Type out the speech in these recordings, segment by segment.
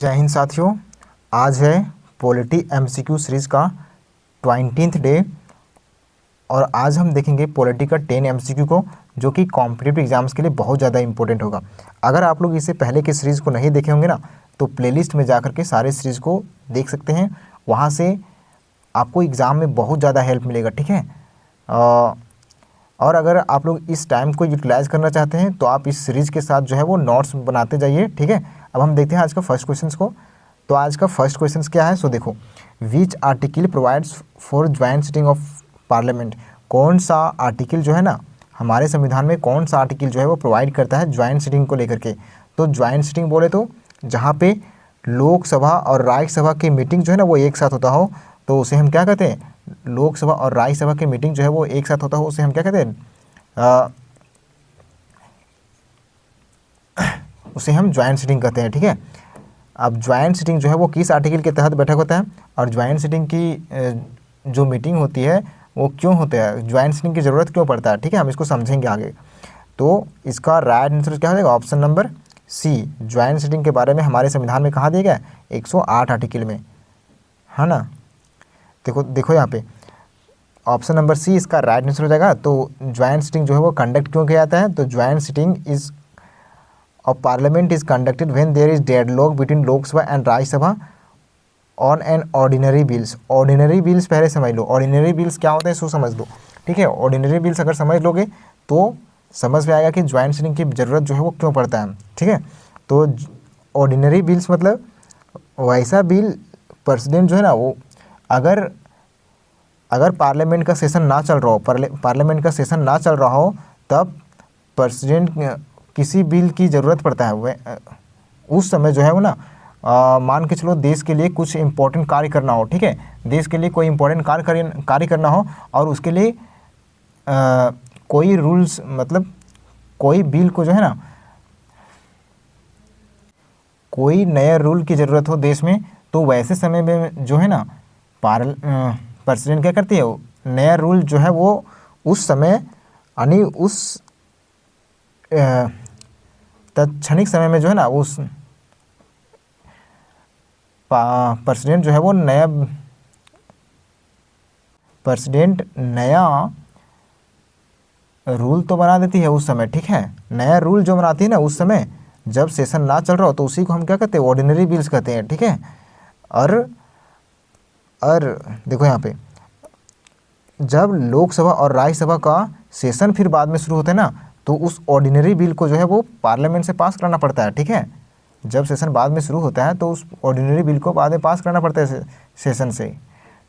जय हिंद साथियों, आज है पॉलिटी एमसीक्यू सीरीज़ का 20th डे और आज हम देखेंगे पॉलिटी का 10 एमसीक्यू को, जो कि कॉम्पिटिटिव एग्जाम्स के लिए बहुत ज़्यादा इंपॉर्टेंट होगा। अगर आप लोग इससे पहले की सीरीज़ को नहीं देखे होंगे ना, तो प्लेलिस्ट में जाकर के सारे सीरीज़ को देख सकते हैं। वहाँ से आपको एग्ज़ाम में बहुत ज़्यादा हेल्प मिलेगा, ठीक है। और अगर आप लोग इस टाइम को यूटिलाइज़ करना चाहते हैं तो आप इस सीरीज़ के साथ जो है वो नोट्स बनाते जाइए, ठीक है। अब हम देखते हैं आज का फर्स्ट क्वेश्चन को। तो आज का फर्स्ट क्वेश्चन क्या है, सो देखो, which article provides for joint sitting of parliament. कौन सा आर्टिकल जो है ना, हमारे संविधान में कौन सा आर्टिकल जो है वो प्रोवाइड करता है ज्वाइंट सिटिंग को लेकर के। तो ज्वाइंट सिटिंग बोले तो जहाँ पे लोकसभा और राज्यसभा की मीटिंग जो है ना वो एक साथ होता हो, तो उसे हम क्या कहते हैं, लोकसभा और राज्यसभा की मीटिंग जो है वो एक साथ होता हो, उसे हम क्या कहते हैं, उसे हम ज्वाइंट सिटिंग कहते हैं, ठीक है। अब ज्वाइंट सिटिंग जो है वो किस आर्टिकल के तहत बैठक होता है और ज्वाइंट सिटिंग की जो मीटिंग होती है वो क्यों होता है, ज्वाइंट सिटिंग की ज़रूरत क्यों पड़ता है, ठीक है। हम इसको समझेंगे आगे। तो इसका राइट आंसर क्या हो जाएगा, option number c. Joint sitting के बारे में हमारे संविधान में कहाँ दिया गया है, 108 आर्टिकल में, है ना। देखो यहाँ पे ऑप्शन नंबर सी इसका राइट आंसर हो जाएगा। तो ज्वाइंट सिटिंग जो है वो कंडक्ट क्यों किया जाता है, तो joint sitting is of parliament is conducted when there is deadlock between Lok Sabha and Rajya Sabha on an ordinary bills. Ordinary bills पहले समझ लो, ऑर्डिनरी बिल्स क्या होते हैं सो समझ लो, ठीक है। ऑर्डिनरी बिल्स अगर समझ लोगे तो समझ में आएगा कि ज्वाइंट सिटिंग की ज़रूरत जो है वो क्यों पड़ता है, ठीक है। तो ऑर्डिनरी बिल्स मतलब वैसा बिल प्रेसिडेंट जो है ना वो अगर पार्लियामेंट का सेशन ना चल रहा हो, पार्लियामेंट का सेशन ना चल रहा हो, तब प्रेसिडेंट किसी बिल की ज़रूरत पड़ता है। वह उस समय जो है वो ना मान के चलो देश के लिए कुछ इम्पोर्टेंट कार्य करना हो, ठीक है, देश के लिए कोई इम्पोर्टेंट कार्य करना हो और उसके लिए कोई रूल्स मतलब कोई बिल को जो है ना कोई नया रूल की ज़रूरत हो देश में, तो वैसे समय में जो है ना प्रेसिडेंट क्या करती है, नया रूल जो है वो उस समय यानी उस तत्क्षणिक समय में जो है ना उस प्रेसिडेंट जो है वो नया रूल तो बना देती है उस समय, ठीक है। नया रूल जो बनाती है ना उस समय जब सेशन ना चल रहा हो, तो उसी को हम क्या कहते हैं, ऑर्डिनरी बिल्स कहते हैं, ठीक है। और देखो यहाँ पे जब लोकसभा और राज्यसभा का सेशन फिर बाद में शुरू होता है ना, तो उस ऑर्डिनरी बिल को जो है वो पार्लियामेंट से पास कराना पड़ता है, ठीक है। जब सेशन बाद में शुरू होता है तो उस ऑर्डिनरी बिल को बाद में पास कराना पड़ता है सेशन से,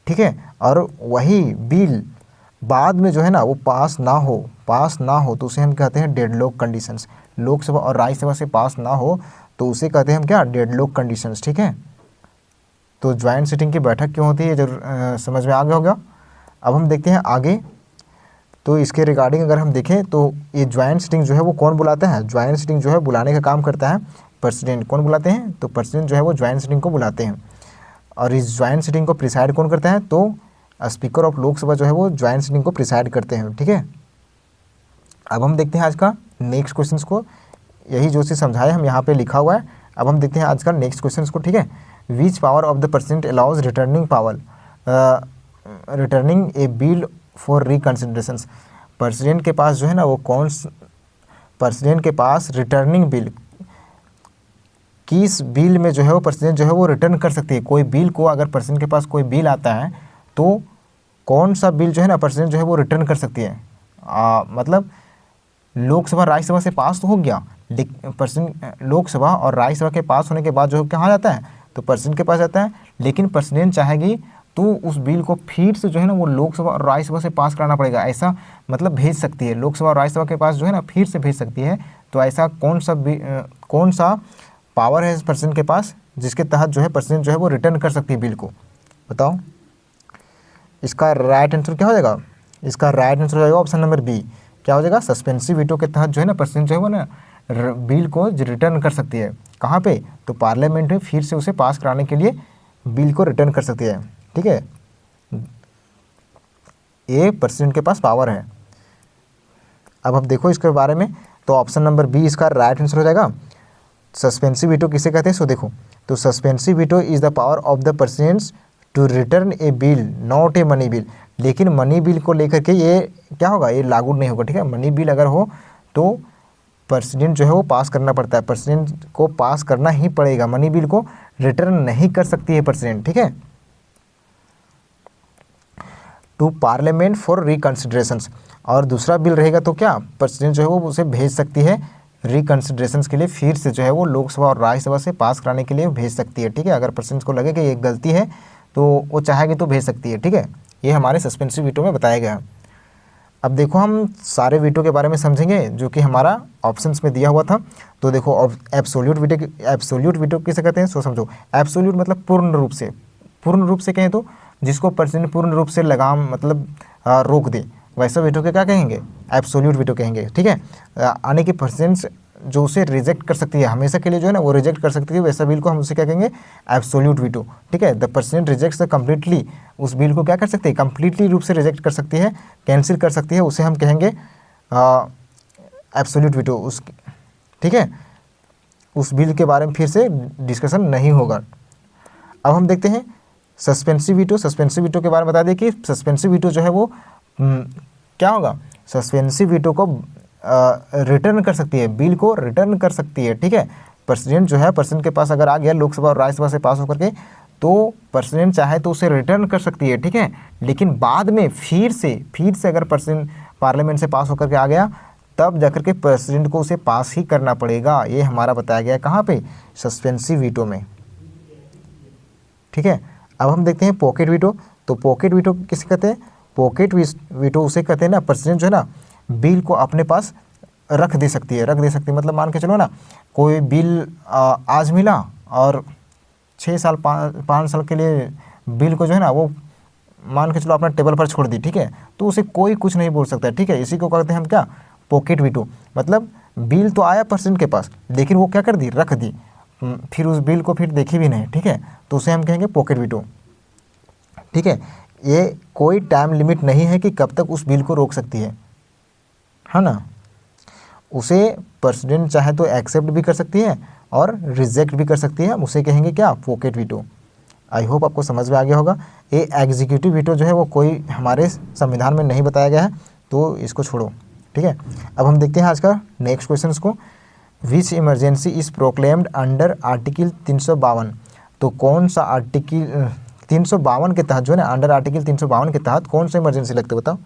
ठीक है। और वही बिल बाद में जो है ना वो पास ना हो तो उसे हम कहते हैं डेडलॉक कंडीशंस। लोकसभा और राज्यसभा से पास ना हो तो उसे कहते हैं हम क्या, डेडलॉक कंडीशंस, ठीक है। तो ज्वाइंट सिटिंग की बैठक क्यों होती है जरूर समझ में आ गया होगा। अब हम देखते हैं आगे। तो इसके रिगार्डिंग अगर हम देखें तो ये ज्वाइंट सिटिंग जो है वो कौन बुलाता है, ज्वाइंट सिटिंग जो है बुलाने का काम करता है प्रेसिडेंट। कौन बुलाते हैं, तो प्रेसिडेंट जो है वो ज्वाइंट सिटिंग को बुलाते हैं। और इस ज्वाइंट सिटिंग को प्रिसाइड कौन करता है, तो स्पीकर ऑफ लोकसभा जो है वो ज्वाइंट सिटिंग को प्रिसाइड करते हैं, ठीक है। अब हम देखते हैं आज का नेक्स्ट क्वेश्चन को। यही जो चीज़ समझाए हम यहाँ पे लिखा हुआ है। अब हम देखते हैं आज का नेक्स्ट क्वेश्चन को, ठीक है। Which power of the president allows returning A bill for reconsideration. President के पास जो है ना वो प्रेसिडेंट के पास रिटर्निंग बिल, किस बिल में जो है वो प्रेसिडेंट जो है वो रिटर्न कर सकती है। कोई बिल को अगर प्रेसिडेंट के पास कोई बिल आता है तो कौन सा बिल जो है ना प्रेसिडेंट जो है वो रिटर्न कर सकती है। मतलब लोकसभा राज्यसभा से पास तो हो गया, प्रेसिडेंट लोकसभा और राज्यसभा के पास होने के बाद जो कहाँ जाता है, तो प्रेसिडेंट के पास जाता है। लेकिन प्रेसिडेंट चाहेगी तो उस बिल को फिर से जो है ना वो लोकसभा और राज्यसभा से पास कराना पड़ेगा, ऐसा मतलब भेज सकती है। लोकसभा और राज्यसभा के पास जो है ना फिर से भेज सकती है। तो ऐसा कौन सा पावर है प्रेसिडेंट के पास जिसके तहत जो है प्रेसिडेंट जो है वो रिटर्न कर सकती है बिल को, बताओ। इसका राइट आंसर क्या हो जाएगा, इसका राइट आंसर हो जाएगा ऑप्शन नंबर बी। क्या हो जाएगा, सस्पेंसिव वीटो के तहत जो है ना प्रेसिडेंट जो है वो ना बिल को रिटर्न कर सकती है। कहाँ पे, तो पार्लियामेंट में फिर से उसे पास कराने के लिए बिल को रिटर्न कर सकती है, ठीक है। ये प्रेसिडेंट के पास पावर है। अब देखो इसके बारे में, तो ऑप्शन नंबर बी इसका राइट आंसर हो जाएगा। सस्पेंसिव वीटो किसे कहते हैं? सो देखो, तो suspensive veto is the power of the president to return a bill not a money bill. लेकिन मनी बिल को लेकर के ये क्या होगा, ये लागू नहीं होगा, ठीक है। मनी बिल अगर हो तो प्रेसिडेंट जो है वो पास करना पड़ता है, प्रेसिडेंट को पास करना ही पड़ेगा, मनी बिल को रिटर्न नहीं कर सकती है प्रेसिडेंट, ठीक है। टू पार्लियामेंट फॉर रिकन्सिडरेशंस, और दूसरा बिल रहेगा तो क्या प्रेसिडेंट जो है वो उसे भेज सकती है रिकन्सिडरेशंस के लिए, फिर से जो है वो लोकसभा और राज्यसभा से पास कराने के लिए भेज सकती है, ठीक है। अगर प्रेसिडेंट को लगे कि ये गलती है तो वो चाहेगी तो भेज सकती है, ठीक है। ये हमारे सस्पेंसिव वीटो में बताया गया है। अब देखो हम सारे वीटो के बारे में समझेंगे जो कि हमारा ऑप्शंस में दिया हुआ था। तो देखो एब्सोल्यूट वीटो किसे कहते हैं? सो समझो, एब्सोल्यूट मतलब पूर्ण रूप से कहें तो जिसको प्रेसिडेंट पूर्ण रूप से लगाम मतलब रोक दे, वैसा वीटो के क्या कहेंगे? एब्सोल्यूट वीटो कहेंगे, ठीक है। आने की प्रेसिडेंट जो उसे रिजेक्ट कर सकती है, हमेशा के लिए जो है ना वो रिजेक्ट कर सकती है, वैसा बिल को हम उसे क्या कहेंगे? एब्सोल्यूट वीटो, ठीक है। The president rejects the completely, उस बिल को क्या कर सकती है? कम्प्लीटली रूप से रिजेक्ट कर सकती है, कैंसिल कर सकती है, उसे हम कहेंगे एब्सोल्यूट वीटो, उस, ठीक है। उस बिल के बारे में फिर से डिस्कशन नहीं होगा। अब हम देखते हैं सस्पेंसिव वीटो के बारे में बता दें कि सस्पेंसिव वीटो जो है वो क्या होगा? सस्पेंसिव वीटो को रिटर्न कर सकती है, बिल को रिटर्न कर सकती है, ठीक है। प्रेसिडेंट जो है, प्रेसिडेंट के पास अगर आ गया लोकसभा और राज्यसभा से पास होकर के, तो प्रेसिडेंट चाहे तो उसे रिटर्न कर सकती है, ठीक है। लेकिन बाद में फिर से अगर प्रेसिडेंट पार्लियामेंट से पास होकर के आ गया, तब जाकर के प्रेसिडेंट को उसे पास ही करना पड़ेगा। ये हमारा बताया गया है कहाँ पे? सस्पेंसिव वीटो में, ठीक है। अब हम देखते हैं पॉकेट वीटो। तो पॉकेट वीटो किसे कहते हैं? पॉकेट वीटो उसे कहते हैं ना, प्रेसिडेंट जो है ना बिल को अपने पास रख दे सकती है, मतलब मान के चलो ना, कोई बिल आज मिला और 6 साल 5 साल के लिए बिल को जो है ना वो मान के चलो अपना टेबल पर छोड़ दी, ठीक है। तो उसे कोई कुछ नहीं बोल सकता, ठीक है। इसी को कहते हैं हम क्या? Pocket veto. मतलब बिल तो आया प्रेसिडेंट के पास, लेकिन वो क्या कर दी? रख दी, फिर उस बिल को फिर देखी भी नहीं, ठीक है। तो उसे हम कहेंगे पॉकेट वीटो, ठीक है। ये कोई टाइम लिमिट नहीं है कि कब तक उस बिल को रोक सकती है ना। उसे प्रेसिडेंट चाहे तो एक्सेप्ट भी कर सकती है और रिजेक्ट भी कर सकती है, हम उसे कहेंगे क्या? Pocket veto. आई होप आपको समझ में आ गया होगा। ये एग्जीक्यूटिव वीटो जो है वो कोई हमारे संविधान में नहीं बताया गया है, तो इसको छोड़ो, ठीक है। अब हम देखते हैं आज का नेक्स्ट क्वेश्चन को। Which emergency is proclaimed under article 352। तो कौन सा आर्टिकल 352 के तहत जो है ना, अंडर आर्टिकल 352 के तहत कौन सा इमरजेंसी लगता है? बताओ,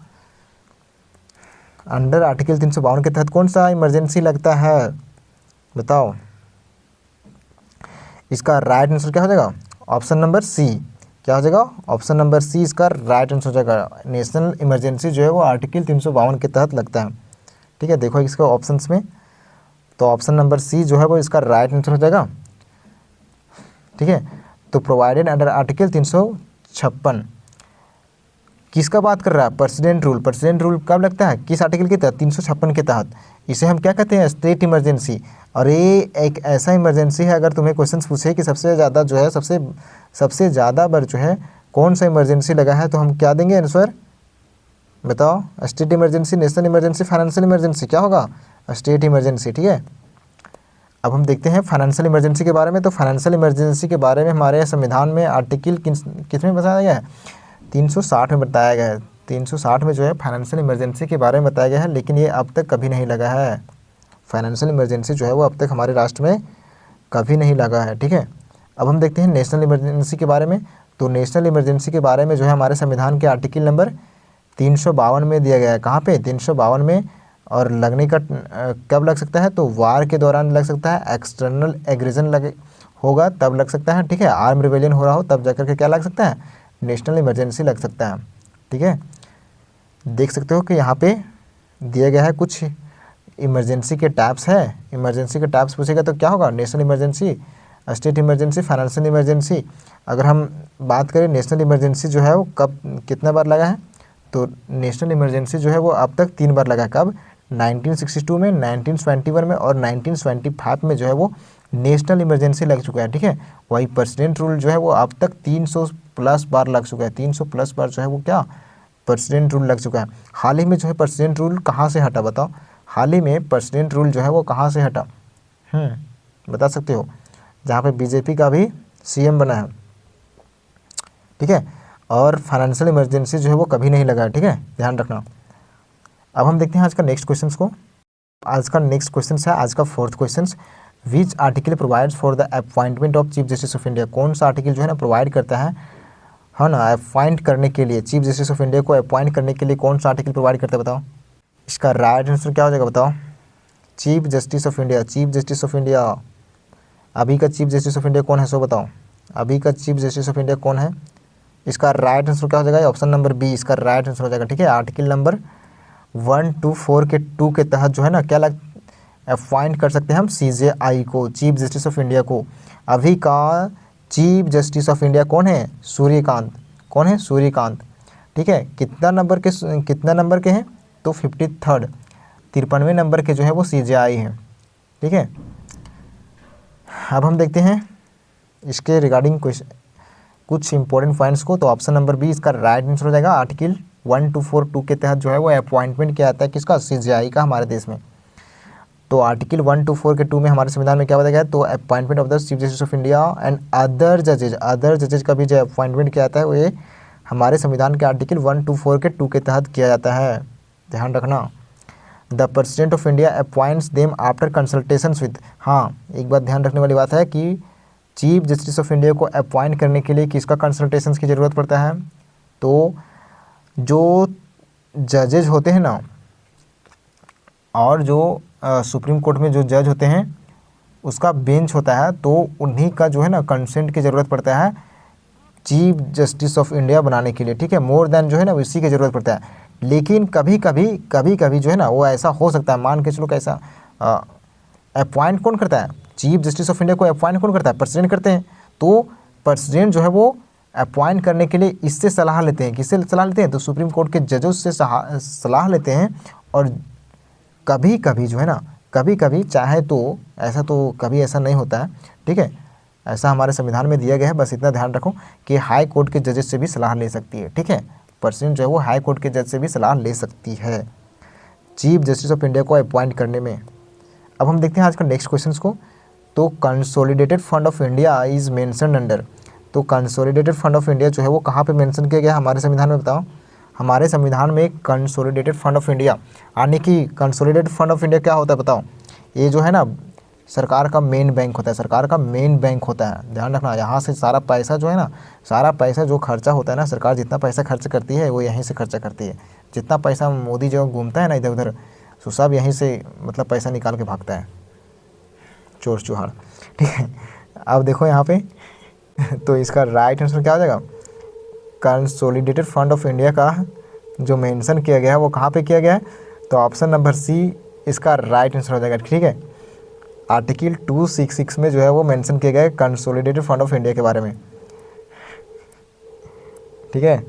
अंडर आर्टिकल 352 के तहत कौन सा इमरजेंसी लगता है? बताओ। इसका राइट आंसर क्या हो जाएगा? Option number c. क्या हो जाएगा? ऑप्शन नंबर सी इसका राइट आंसर हो जाएगा। नेशनल इमरजेंसी जो है वो आर्टिकल 352 के तहत लगता है, ठीक है। देखो इसका ऑप्शंस में, तो ऑप्शन नंबर सी जो है वो इसका राइट आंसर हो जाएगा, ठीक है। तो प्रोवाइडेड अंडर आर्टिकल 356 किसका बात कर रहा है? प्रेसिडेंट रूल कब लगता है? किस आर्टिकल के तहत? 356 के तहत। इसे हम क्या कहते हैं? State emergency. और ये एक ऐसा इमरजेंसी है, अगर तुम्हें क्वेश्चन पूछे कि सबसे ज़्यादा जो है सबसे ज़्यादा बार जो है कौन सा इमरजेंसी लगा है, तो हम क्या देंगे आंसर? बताओ। State emergency, national emergency, financial emergency, क्या होगा? स्टेट इमरजेंसी, ठीक है। अब हम देखते हैं फाइनेंशियल इमरजेंसी के बारे में। तो फाइनेंशियल इमरजेंसी के बारे में हमारे संविधान में आर्टिकल किसमें बताया गया है? 360 में बताया गया है। 360 में जो है फाइनेंशियल इमरजेंसी के बारे में बताया गया है, लेकिन ये अब तक कभी नहीं लगा है। फाइनेंशियल इमरजेंसी जो है वो अब तक हमारे राष्ट्र में कभी नहीं लगा है, ठीक है। अब हम देखते हैं नेशनल इमरजेंसी के बारे में। तो नेशनल इमरजेंसी के बारे में जो है हमारे संविधान के आर्टिकल नंबर 352 में दिया गया है। कहाँ पे? 352 में। और लगने का कब लग सकता है? तो वार के दौरान लग सकता है, एक्सटर्नल एग्रेशन लगे होगा तब लग सकता है, ठीक है। आर्म रिबेलियन हो रहा हो तब जाकर के क्या लग सकता है? नेशनल इमरजेंसी लग सकता है, ठीक है। देख सकते हो कि यहाँ पे दिया गया है कुछ इमरजेंसी के टाइप्स है। इमरजेंसी के टाइप्स पूछेगा तो क्या होगा? National emergency, state emergency, financial emergency. अगर हम बात करें नेशनल इमरजेंसी जो है वो कब कितना बार लगा है, तो नेशनल इमरजेंसी जो है वो अब तक 3 बार लगा है। कब? 1962 में, 1921 में और 1925 में जो है वो नेशनल इमरजेंसी लग चुका है, ठीक है। वही प्रेसिडेंट रूल जो है वो अब तक 300 प्लस बार लग चुका है। 300 प्लस बार जो है वो क्या? प्रेसिडेंट रूल लग चुका है। हाल ही में जो है प्रेसिडेंट रूल कहाँ से हटा? बताओ। हाल ही में प्रेसिडेंट रूल जो है वो कहाँ से हटा? बता सकते हो, जहाँ पे बीजेपी का भी सीएम बना है, ठीक है, और फाइनेंशियल इमरजेंसी जो है वो कभी नहीं लगा है, ठीक है, ध्यान रखना। अब हम देखते हैं आज का नेक्स्ट क्वेश्चन को। आज का नेक्स्ट क्वेश्चन है, आज का fourth question, which article provides for the appointment of chief justice of India. कौन सा आर्टिकल जो है ना प्रोवाइड करता है ना अपॉइंट करने के लिए, चीफ जस्टिस ऑफ इंडिया को अपॉइंट करने के लिए कौन सा आर्टिकल प्रोवाइड करता है, बताओ। इसका राइट आंसर क्या हो जाएगा, बताओ। Chief justice of India, chief justice of India, अभी का चीफ जस्टिस ऑफ इंडिया कौन है, सो बताओ, अभी का चीफ जस्टिस ऑफ इंडिया कौन है। इसका राइट आंसर क्या हो जाएगा, ऑप्शन नंबर बी इसका राइट आंसर हो जाएगा, ठीक है। आर्टिकल नंबर 124 के 2 के तहत जो है ना क्या अपॉइंट कर सकते हैं हम CJI को, चीफ जस्टिस ऑफ इंडिया को। अभी का चीफ जस्टिस ऑफ इंडिया कौन है, सूर्यकांत, कौन है, सूर्यकांत, ठीक है। कितना नंबर के हैं, तो 53rd, 53वें नंबर के जो है वो CJI हैं, ठीक है। अब हम देखते हैं इसके रिगार्डिंग कुछ इंपॉर्टेंट पॉइंट्स को, तो ऑप्शन नंबर बी इसका राइट आंसर हो जाएगा। आर्टिकल 1242 के तहत जो है वो अपॉइंटमेंट किया जाता है किसका, CJI का हमारे देश में। तो आर्टिकल 124 के 2 में हमारे संविधान में क्या बताया गया है, तो appointment of the chief justice of India and other जजेज का भी जो अपॉइंटमेंट किया जाता है वो ये हमारे संविधान के आर्टिकल 124 के 2 के तहत किया जाता है, ध्यान रखना। The president of India appoints them after consultations with, हाँ एक बात ध्यान रखने वाली बात है कि चीफ जस्टिस ऑफ इंडिया को अपॉइंट करने के लिए किसका कंसल्टेशंस की ज़रूरत पड़ता है, तो जो जजेज होते हैं ना, और जो सुप्रीम कोर्ट में जो जज होते हैं उसका बेंच होता है, तो उन्हीं का जो है ना कंसेंट की ज़रूरत पड़ता है चीफ जस्टिस ऑफ इंडिया बनाने के लिए, ठीक है। मोर देन जो है ना इसी की ज़रूरत पड़ता है। लेकिन कभी कभी जो है ना वो ऐसा हो सकता है, मान के चलो कैसा, अपॉइंट कौन करता है, चीफ जस्टिस ऑफ इंडिया को अपॉइंट कौन करता है, प्रेसिडेंट करते हैं। तो प्रेसिडेंट जो है वो अपॉइंट करने के लिए इससे सलाह लेते हैं, किससे सलाह लेते हैं, तो सुप्रीम कोर्ट के जजों से सलाह लेते हैं। और कभी कभी जो है ना, कभी कभी चाहे तो ऐसा, तो कभी ऐसा नहीं होता है, ठीक है, ऐसा हमारे संविधान में दिया गया है, बस इतना ध्यान रखो कि हाई कोर्ट के जजेस से भी सलाह ले सकती है, ठीक है। प्रेसिडेंट जो है वो हाई कोर्ट के जज से भी सलाह ले सकती है चीफ जस्टिस ऑफ इंडिया को अपॉइंट करने में। अब हम देखते हैं आज का नेक्स्ट क्वेश्चन को। तो consolidated fund of India is mentioned under, तो कंसोलिडेटेड फंड ऑफ इंडिया जो है वो कहाँ पे मेंशन किया गया हमारे संविधान में, बताओ। हमारे संविधान में कंसोलिडेटेड फंड ऑफ इंडिया, यानी कि कंसोलिडेटेड फंड ऑफ इंडिया क्या होता है, बताओ। ये जो है ना सरकार का मेन बैंक होता है, सरकार का मेन बैंक होता है, ध्यान रखना। यहाँ से सारा पैसा जो है ना, सारा पैसा जो खर्चा होता है ना, सरकार जितना पैसा खर्च करती है वो यहीं से खर्चा करती है। जितना पैसा मोदी जो घूमता है ना इधर उधर, तो सब यहीं से मतलब पैसा निकाल के भागता है, चोर चुहाड़, ठीक है। अब देखो यहाँ पे तो इसका राइट आंसर क्या हो जाएगा, कंसोलिडेटेड फंड ऑफ इंडिया का जो मेंशन किया गया है वो कहाँ पे किया गया है, तो ऑप्शन नंबर सी इसका राइट आंसर हो जाएगा, ठीक है। आर्टिकल 266 में जो है वो मेंशन किया गया है कंसोलिडेटेड फंड ऑफ इंडिया के बारे में, ठीक है।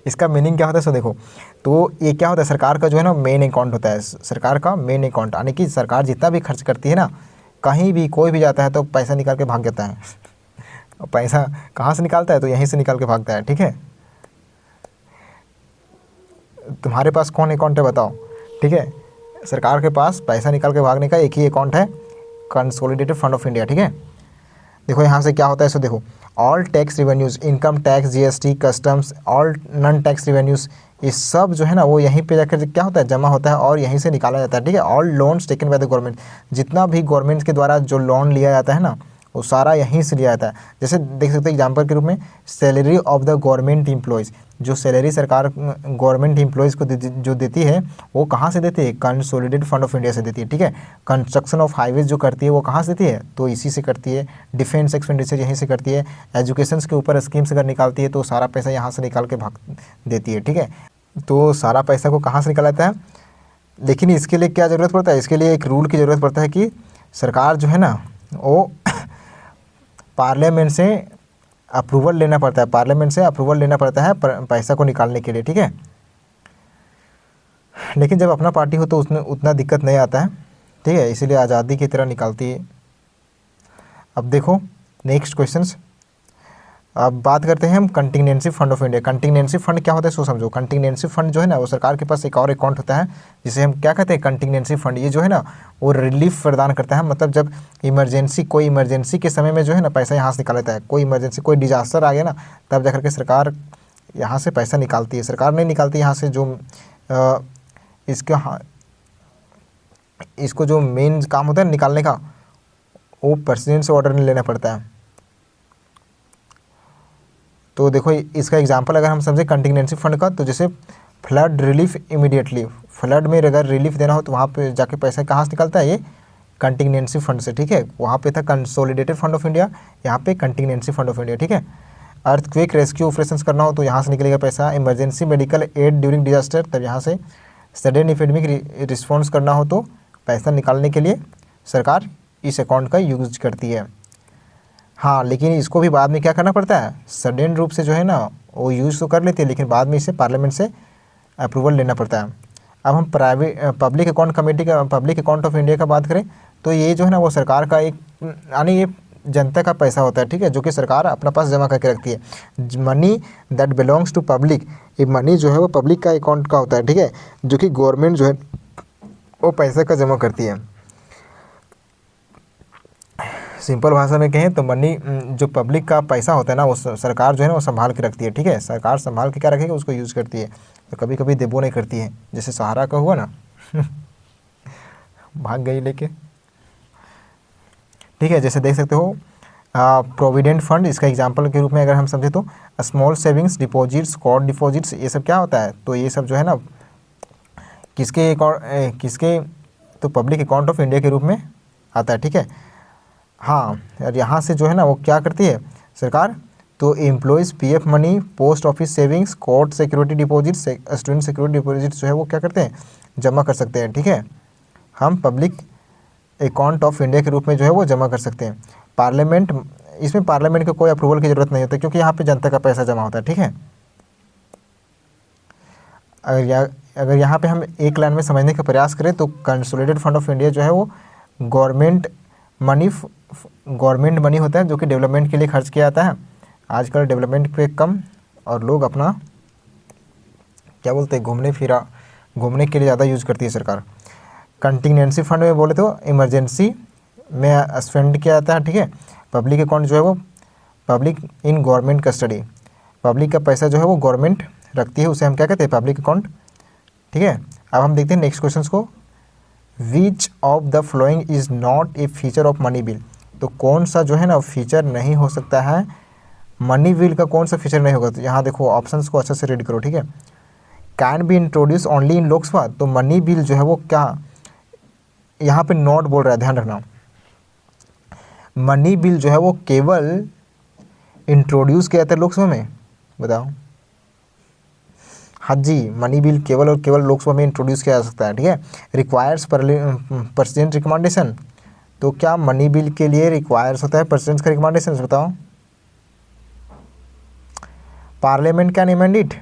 इसका मीनिंग क्या होता है, सो देखो, तो ये क्या होता है, सरकार का जो है ना मेन अकाउंट होता है, सरकार का मेन अकाउंट, यानी कि सरकार जितना भी खर्च करती है ना, कहीं भी कोई भी जाता है तो पैसा निकाल के भाग जाता है। और पैसा कहाँ से निकालता है, तो यहीं से निकाल के भागता है, ठीक है। तुम्हारे पास कौन अकाउंट है बताओ, ठीक है। सरकार के पास पैसा निकाल के भागने का एक ही अकाउंट है, कंसोलिडेटेड फंड ऑफ इंडिया, ठीक है। देखो यहाँ से क्या होता है, सो देखो, all tax revenues, income tax, GST, customs, all non tax revenues, ये सब जो है ना वो यहीं पे जाकर क्या होता है, जमा होता है और यहीं से निकाला जाता है, ठीक है। All loans taken by the government, जितना भी गवर्नमेंट के द्वारा जो लोन लिया जाता है ना वो सारा यहीं से लिया जाता है। जैसे देख सकते हैं एग्जाम्पल के रूप में, salary of the government employees, जो सैलरी सरकार गवर्नमेंट एम्प्लॉयज़ को जो देती है वो कहाँ से देती है, कंसोलिडेटेड फंड ऑफ इंडिया से देती है, ठीक है। कंस्ट्रक्शन ऑफ हाईवेज जो करती है वो कहाँ से देती है, तो इसी से करती है। डिफेंस एक्सपेंडिचर यहीं से करती है। एजुकेशन के ऊपर स्कीम्स अगर निकालती है तो सारा पैसा यहाँ से निकाल के भाग देती है, ठीक है। तो सारा पैसा को कहाँ से निकाला जाता है, लेकिन इसके लिए क्या ज़रूरत पड़ता है, इसके लिए एक रूल की ज़रूरत पड़ता है कि सरकार जो है ना वो पार्लियामेंट से अप्रूवल लेना पड़ता है, पार्लियामेंट से अप्रूवल लेना पड़ता है पैसा को निकालने के लिए, ठीक है। लेकिन जब अपना पार्टी हो तो उसमें उतना दिक्कत नहीं आता है, ठीक है, इसीलिए आज़ादी की तरह निकालती है। अब देखो नेक्स्ट क्वेश्चंस, अब बात करते हैं हम contingency fund of India. Contingency fund क्या होता है सो समझो। कंटिजेंसी फंड जो है ना वो सरकार के पास एक और अकाउंट होता है जिसे हम क्या कहते हैं कंटिजेंसी फंड। ये जो है ना वो रिलीफ प्रदान करता है, मतलब जब इमरजेंसी, कोई इमरजेंसी के समय में जो है ना पैसा यहाँ से निकाल लेता है। कोई इमरजेंसी, कोई डिजास्टर आ गया ना, तब जाकर के सरकार यहाँ से पैसा निकालती है। सरकार नहीं निकालती यहाँ से, जो इसको जो मेन काम होता है निकालने का, वो प्रेसिडेंट से ऑर्डर लेना पड़ता है। तो देखो इसका एग्जांपल अगर हम समझे कंटिजेंसी फंड का, तो जैसे फ्लड रिलीफ इमीडिएटली, फ्लड में अगर रिलीफ देना हो तो वहाँ पे जाके पैसा कहाँ से निकलता है, ये कंटिजेंसी फंड से, ठीक है। वहाँ पे था कंसोलिडेटेड फंड ऑफ इंडिया, यहाँ पे कंटिजेंसी फंड ऑफ इंडिया, ठीक है। अर्थक्वेक रेस्क्यू ऑपरेशंस करना हो तो यहाँ से निकलेगा पैसा। Emergency medical aid during disaster, तब यहाँ से सडन एपिडेमिक रिस्पॉन्स करना हो तो पैसा निकालने के लिए सरकार इस अकाउंट का यूज करती है। हाँ, लेकिन इसको भी बाद में क्या करना पड़ता है, सडन रूप से जो है ना वो यूज़ तो कर लेते हैं, लेकिन बाद में इसे पार्लियामेंट से अप्रूवल लेना पड़ता है। अब हम प्राइवेट पब्लिक अकाउंट कमेटी का, पब्लिक अकाउंट ऑफ इंडिया का बात करें तो ये जो है ना वो सरकार का एक, यानी ये जनता का पैसा होता है, ठीक है, जो कि सरकार अपना पास जमा करके रखती है। Money that belongs to public, ये मनी जो है वो पब्लिक का अकाउंट का होता है, ठीक है, जो कि गवर्नमेंट जो है वो पैसे का जमा करती है। सिंपल भाषा में कहें तो मनी, जो पब्लिक का पैसा होता है ना वो सरकार जो है ना वो संभाल के रखती है, ठीक है। सरकार संभाल के क्या रखेगी, उसको यूज़ करती है। तो कभी कभी देबो नहीं करती है, जैसे सहारा का हुआ ना भाग गई लेके, ठीक है। जैसे देख सकते हो प्रोविडेंट फंड, इसका एग्जांपल के रूप में अगर हम समझे तो small savings deposits, court deposits, ये सब क्या होता है, तो ये सब जो है ना किसके तो पब्लिक अकाउंट ऑफ इंडिया के रूप में आता है, ठीक है। हाँ, और यहाँ से जो है ना वो क्या करती है सरकार, तो employees PF money, post office savings, court security deposits, student security deposits जो है वो क्या करते हैं, जमा कर सकते हैं, ठीक है। हम पब्लिक अकाउंट ऑफ इंडिया के रूप में जो है वो जमा कर सकते हैं। पार्लियामेंट, इसमें पार्लियामेंट को कोई अप्रूवल की ज़रूरत नहीं होती, क्योंकि यहाँ पे जनता का पैसा जमा होता है, ठीक है। अगर यहाँ पे हम एक लाइन में समझने का प्रयास करें तो कंसोलिडेटेड फंड ऑफ इंडिया जो है वो गवर्नमेंट मनी होता है, जो कि डेवलपमेंट के लिए खर्च किया जाता है। आजकल डेवलपमेंट पे कम और लोग अपना क्या बोलते हैं, घूमने के लिए ज़्यादा यूज़ करती है सरकार। कंटिजेंसी फंड में बोले तो इमरजेंसी में स्पेंड किया जाता है, ठीक है। पब्लिक अकाउंट जो है वो public in government custody, public का पैसा जो है वो गवर्नमेंट रखती है, उसे हम क्या कहते हैं, पब्लिक अकाउंट, ठीक है। अब हम देखते हैं नेक्स्ट क्वेश्चन को, which of the following is not a feature of money bill, तो कौन सा जो है ना फीचर नहीं हो सकता है, मनी बिल का कौन सा फीचर नहीं होगा। तो यहाँ देखो ऑप्शंस को अच्छे से रीड करो, ठीक है। Can be introduce only in Lok Sabha, तो मनी बिल जो है वो क्या, यहाँ पे नॉट बोल रहा है, ध्यान रखना। मनी बिल जो है वो केवल इंट्रोड्यूस किया जाता है लोकसभा में, बताओ। हाँ जी, मनी बिल केवल और केवल लोकसभा में इंट्रोड्यूस किया जा सकता है, ठीक है। रिक्वायर्स प्रेसिडेंट रिकमेंडेशन, तो क्या मनी बिल के लिए रिक्वायर्स होता है प्रेसिडेंट का रिकमेंडेशन, बताओ। पार्लियामेंट कैन अमेंड इट,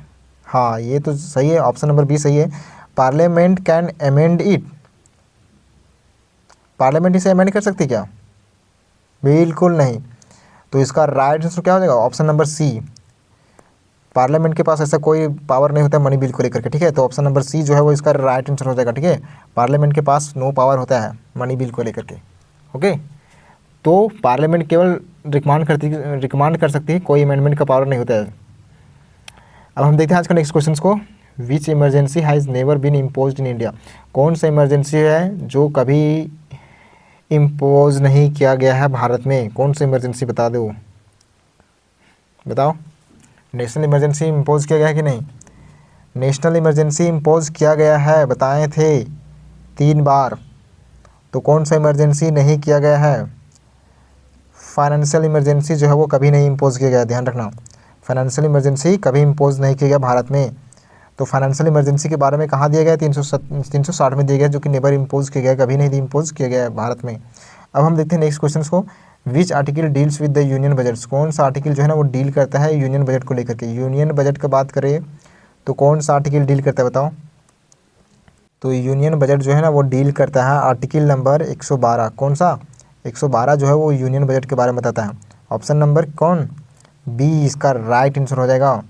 हाँ ये तो सही है, ऑप्शन नंबर बी सही है। Parliament can amend it, parliament इसे अमेंड कर सकती है क्या, बिल्कुल नहीं। तो इसका राइट आंसर क्या हो जाएगा, ऑप्शन नंबर सी। पार्लियामेंट के पास ऐसा कोई पावर नहीं होता है मनी बिल को लेकर के, ठीक है। तो ऑप्शन नंबर सी जो है वो इसका राइट आंसर हो जाएगा, ठीक है। पार्लियामेंट के पास नो पावर होता है मनी बिल को लेकर के, ओके। तो पार्लियामेंट केवल रिकमांड कर सकती है, कोई अमेंडमेंट का पावर नहीं होता है। अब हम देखते हैं आज का नेक्स्ट क्वेश्चन को, which emergency has never been imposed in India, कौन सा इमरजेंसी है जो कभी इम्पोज नहीं किया गया है भारत में, कौन सा इमरजेंसी बता दो, बताओ। नेशनल इमरजेंसी इम्पोज किया गया है कि नहीं, नेशनल इमरजेंसी इम्पोज किया गया है, बताए थे 3 बार, तो कौन सा इमरजेंसी नहीं किया गया है। फाइनेंशियल इमरजेंसी जो है वो कभी नहीं इम्पोज किया गया, ध्यान रखना। फाइनेंशियल इमरजेंसी कभी इम्पोज नहीं किया गया भारत में। तो फाइनेंशियल इमरजेंसी के बारे में कहाँ दिया गया, 360 में दिया गया, जो कि नेवर इम्पोज किया गया, कभी नहीं इम्पोज किया गया है भारत में। अब हम देखते हैं नेक्स्ट क्वेश्चन को, which article deals with the union budgets, कौन सा आर्टिकल जो है ना वो डील करता है यूनियन बजट को लेकर के। यूनियन बजट का बात करें तो कौन सा आर्टिकल डील करता है, बताओ। तो यूनियन बजट जो है ना वो डील करता है आर्टिकल नंबर 112, कौन सा 112 जो है वो यूनियन बजट के बारे में बताता है। ऑप्शन नंबर कौन बी इसका राइट आंसर हो जाएगा।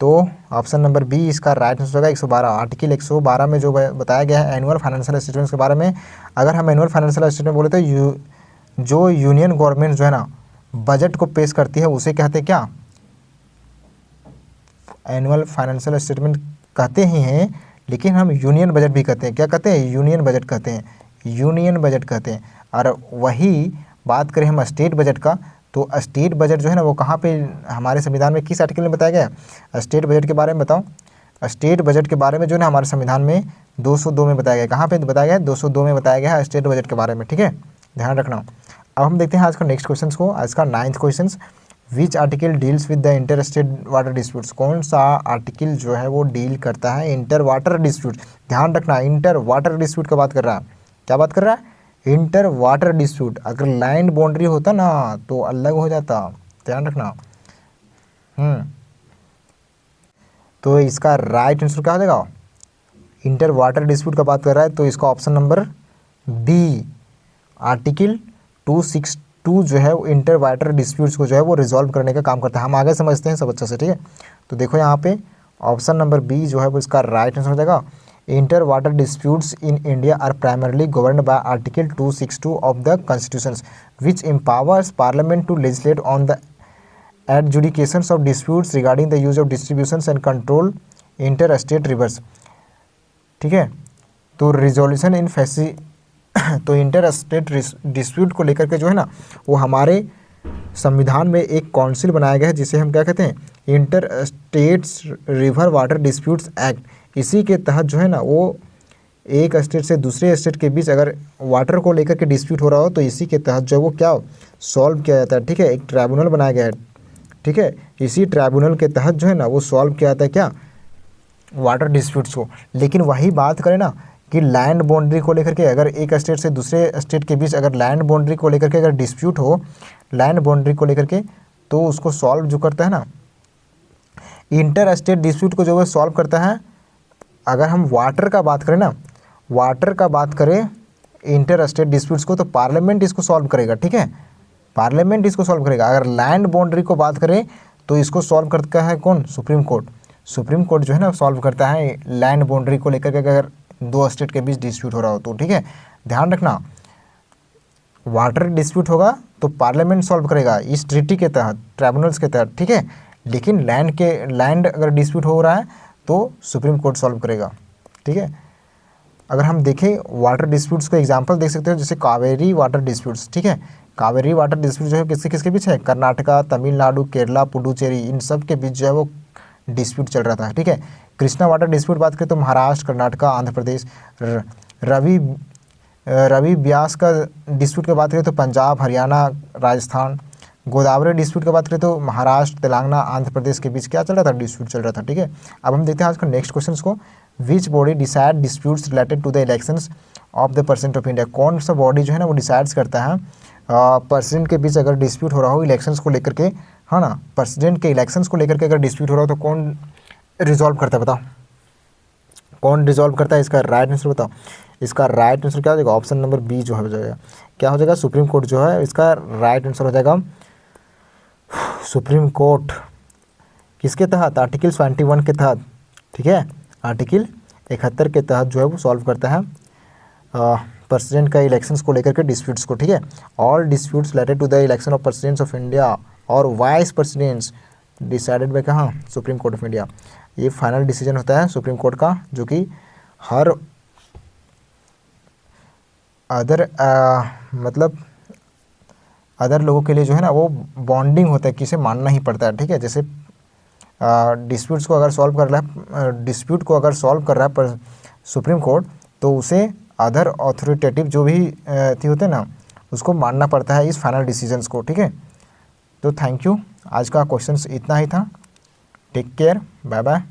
तो ऑप्शन नंबर बी इसका राइट आंसर होगा 112। आर्टिकल 112 में जो बताया गया है एनुअल फाइनेंशियल स्टेटमेंट्स के बारे में, अगर हम एनुअल फाइनेंशियल स्टेटमेंट बोले तो जो यूनियन गवर्नमेंट जो है ना बजट को पेश करती है उसे कहते हैं क्या, एनुअल फाइनेंशियल स्टेटमेंट कहते ही हैं, लेकिन हम यूनियन बजट भी कहते हैं। क्या कहते हैं, यूनियन बजट कहते हैं, यूनियन बजट कहते हैं। और वही बात करें हम स्टेट बजट का, तो स्टेट बजट जो है ना वो कहाँ पे हमारे संविधान में किस आर्टिकल में बताया गया है, स्टेट बजट के बारे में बताओ। स्टेट बजट के बारे में जो है ना हमारे संविधान में 202 में बताया गया है। कहाँ पे बताया गया है, 202 में बताया गया है स्टेट बजट के बारे में, ठीक है, ध्यान रखना। अब हम देखते हैं आज का नेक्स्ट क्वेश्चन को, आज का 9th question, which article deals with the inter state water disputes, कौन सा आर्टिकल जो है वो डील करता है इंटर वाटर डिस्प्यूट। ध्यान रखना, इंटर वाटर डिस्प्यूट का बात कर रहा है, क्या बात कर रहा है, इंटर वाटर डिस्प्यूट। अगर लैंड बाउंड्री होता ना तो अलग हो जाता, ध्यान रखना। तो इसका राइट आंसर क्या हो जाएगा, इंटर वाटर डिस्प्यूट का बात कर रहा है, तो इसका ऑप्शन नंबर बी आर्टिकल 262 जो है वो इंटर वाटर डिस्प्यूट्स को जो है वो रिजॉल्व करने का काम करता है। हम आगे समझते हैं सब अच्छे से, ठीक है। तो देखो यहाँ पे ऑप्शन नंबर बी जो है वो इसका राइट आंसर हो जाएगा। Inter water disputes in India are primarily governed by article 262 of the constitution which empowers parliament to legislate on the adjudications of disputes regarding the use of distributions and control inter-state rivers, ठीक है। तो resolution in तो inter state dispute को लेकर के जो है ना वो हमारे संविधान में एक काउंसिल बनाया गया है जिसे हम क्या कहते हैं, inter states river water disputes act. इसी के तहत जो है ना वो एक स्टेट से दूसरे स्टेट के बीच अगर वाटर को लेकर के डिस्प्यूट हो रहा हो तो इसी के तहत जो है वो क्या सॉल्व किया जाता है, ठीक है। एक ट्राइब्यूनल बनाया गया है, ठीक है। इसी ट्राइब्यूनल के तहत जो है ना वो सॉल्व किया जाता है क्या, वाटर डिस्प्यूट्स को। लेकिन वही बात करें ना कि लैंड बाउंड्री को लेकर के अगर एक स्टेट से दूसरे स्टेट के बीच अगर लैंड बाउंड्री को लेकर के अगर डिस्प्यूट हो, लैंड बाउंड्री को लेकर के, तो उसको सॉल्व जो करता है ना इंटर स्टेट डिस्प्यूट को जो है सॉल्व करता है। अगर हम वाटर का बात करें ना, वाटर का बात करें इंटर स्टेट डिस्प्यूट्स को, तो पार्लियामेंट इसको सॉल्व करेगा, ठीक है, पार्लियामेंट इसको सॉल्व करेगा। अगर लैंड बाउंड्री को बात करें तो इसको सॉल्व करता है कौन, सुप्रीम कोर्ट। सुप्रीम कोर्ट जो है ना सॉल्व करता है लैंड बाउंड्री को लेकर के अगर दो स्टेट के बीच डिस्प्यूट हो रहा हो तो, ठीक है। ध्यान रखना, वाटर डिस्प्यूट होगा तो पार्लियामेंट सॉल्व करेगा इस ट्रीटी के तहत, ट्राइब्यूनल्स के तहत, ठीक है। लेकिन लैंड अगर डिस्प्यूट हो रहा है तो सुप्रीम कोर्ट सॉल्व करेगा, ठीक है। अगर हम देखें वाटर डिस्प्यूट्स का एग्जांपल देख सकते हो, जैसे कावेरी वाटर डिस्प्यूट्स, ठीक है। कावेरी वाटर डिस्प्यूट जो है किसके किसके बीच है, कर्नाटका, तमिलनाडु, केरला, पुडुचेरी, इन सब के बीच जो है वो डिस्प्यूट चल रहा था, ठीक है। कृष्णा वाटर डिस्प्यूट बात करें तो महाराष्ट्र, कर्नाटका, आंध्र प्रदेश। रवि व्यास का डिस्प्यूट की बात करें तो पंजाब, हरियाणा, राजस्थान। गोदावरी डिस्प्यूट की बात करें तो महाराष्ट्र, तेलंगाना, आंध्र प्रदेश के बीच क्या चल रहा था, डिस्प्यूट चल रहा था, ठीक है। अब हम देखते हैं आज का नेक्स्ट क्वेश्चन को, which body decide disputes related to the elections of the president of India. कौन सा बॉडी जो है ना वो डिसाइड्स करता है प्रेसिडेंट के बीच अगर डिस्प्यूट हो रहा हो इलेक्शंस को लेकर के, हाँ ना, प्रेसिडेंट के इलेक्शंस को लेकर के अगर डिस्प्यूट हो रहा हो तो कौन रिजॉल्व करता है, बताओ कौन रिजॉल्व करता है। इसका राइट आंसर बताओ, इसका राइट आंसर क्या हो जाएगा, ऑप्शन नंबर बी जो है हो जाएगा, क्या हो जाएगा, सुप्रीम कोर्ट जो है इसका राइट आंसर हो जाएगा सुप्रीम कोर्ट। किसके तहत, आर्टिकल 21 के तहत, ठीक है, आर्टिकल 71 के तहत जो है वो सॉल्व करता है प्रेसिडेंट का इलेक्शंस को लेकर के डिस्प्यूट्स को, ठीक है। All disputes related to the election of presidents of India और वाइस प्रेसिडेंट्स डिसाइडेड बाय कहाँ, सुप्रीम कोर्ट ऑफ इंडिया। ये फाइनल डिसीजन होता है सुप्रीम कोर्ट का, जो कि हर मतलब अदर लोगों के लिए जो है ना वो बॉन्डिंग होता है कि इसे मानना ही पड़ता है, ठीक है। जैसे डिस्प्यूट्स को अगर सॉल्व कर रहा है, डिस्प्यूट को अगर सॉल्व कर रहा है पर सुप्रीम कोर्ट, तो उसे अदर अथॉरिटेटिव जो भी होते हैं ना उसको मानना पड़ता है इस फाइनल डिसीजंस को, ठीक है। तो थैंक यू, आज का क्वेश्चन इतना ही था। Take care, bye bye.